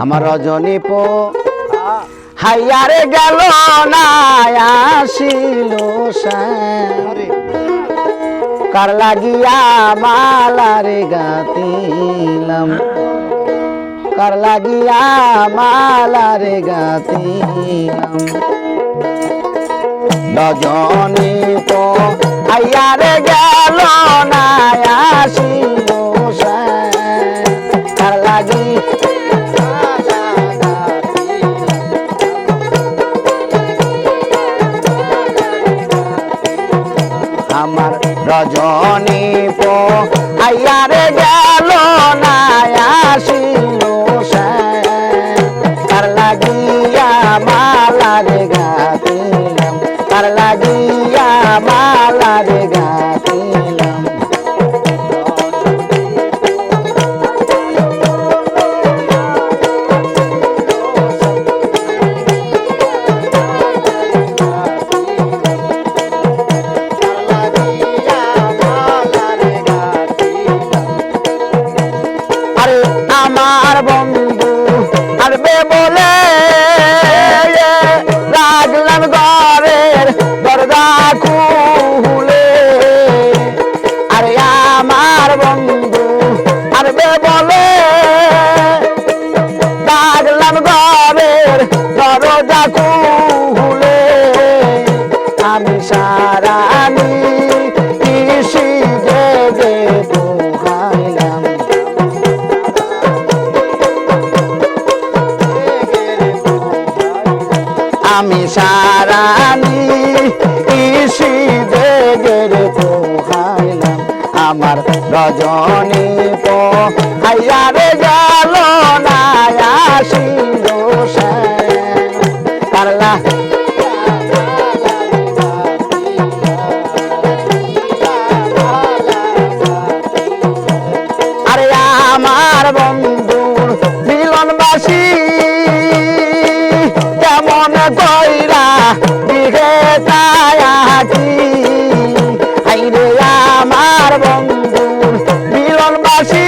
আমার রজনী পো হাইয়ারে গেল না আসিল কার লাগিয়া মালারে গাতিলাম কার লাগিয়া মালারে গাতিলাম রজনী পো হাইয়ারে গেল না আসিল কার লাগি আমার রজনী পো আইয়ারে গেল না আসিল কার লাগিয়া মালারে গাতিলাম কার লাগিয়া মালারে গাতিলাম আমার বন্ধু আসবে বলে রাখলাম ঘরের দরজা খুলে আরে আমার বন্ধু আসবে বলে রাখলাম ঘরের দরজা খুলে আমি সারানি কৃষি দেবে পোহাইলাম আমি সারানি ইসি দেগের পোহাইলাম আমার রজনী পো হাইয়ারে গেল না আসিল পারলা আরে আমার বন্ধুর মিলনবাসী কেমন কইরা দিঘে তায়াটি আইরে আমার বন্ধুর মিলনবাসী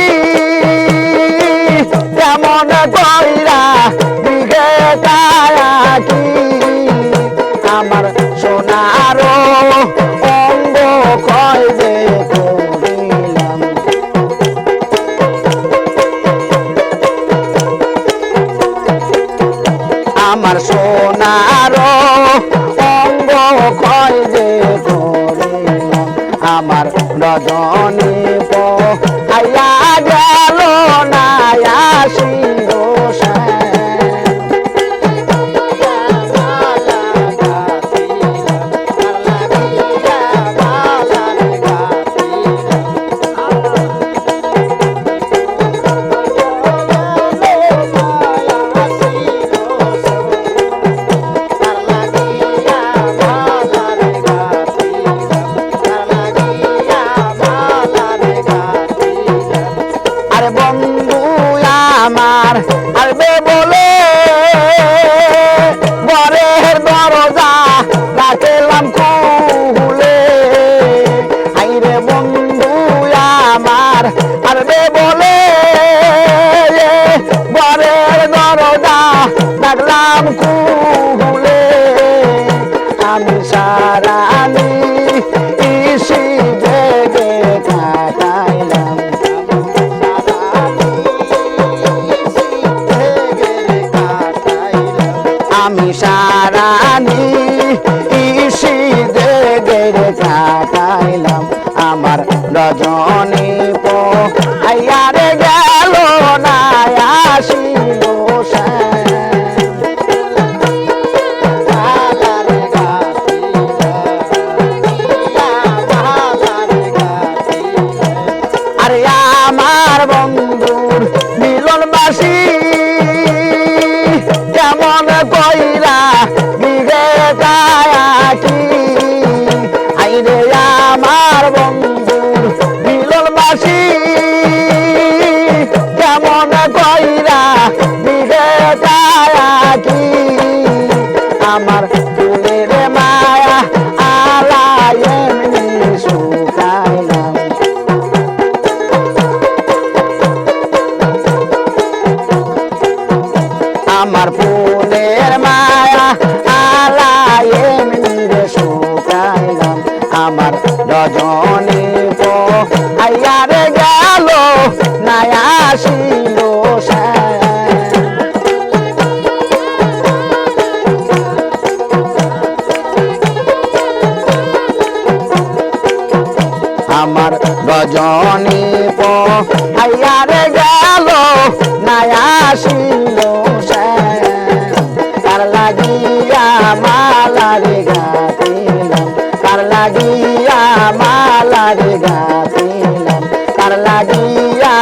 কেমন কইরা দিঘে তায়াটি আমার সোনার অঙ্গ ক্ষয় যে করিলাম আমার সোনার অঙ্গ ক্ষয় যে করিলাম আমার রজনী পো আইয়া গেল না আসিল বন্ধু আমার আসবে বলে ঘরের দরজা রাখলাম খুলে আইরে বন্ধু আমার আসবে বলে ঘরের দরজা রাখলাম খুলে আমি সারানি ইসি জেগে কাটাইলাম আমি সারানি ইসি দেগের কাটাইলাম আমার রজনী পো আইয়ারে গেল না আসিল আরে আমার বন্ধুর মিলনবাসী কেমন কইরা দিঘে তায়াটি আইরে আমার বন্ধুর মিলন আমার ফুলের মায়া আলাই এমনি রে শুকাইলাম আমার রজনী পো আইয়ারে গেল না আসিল আমার রজনী পো আইয়ারে গেল না আসিল কার লাগিয়া মালারে গাতিলাম কার লাগিয়া মালারে গাতিলাম কার লাগিয়া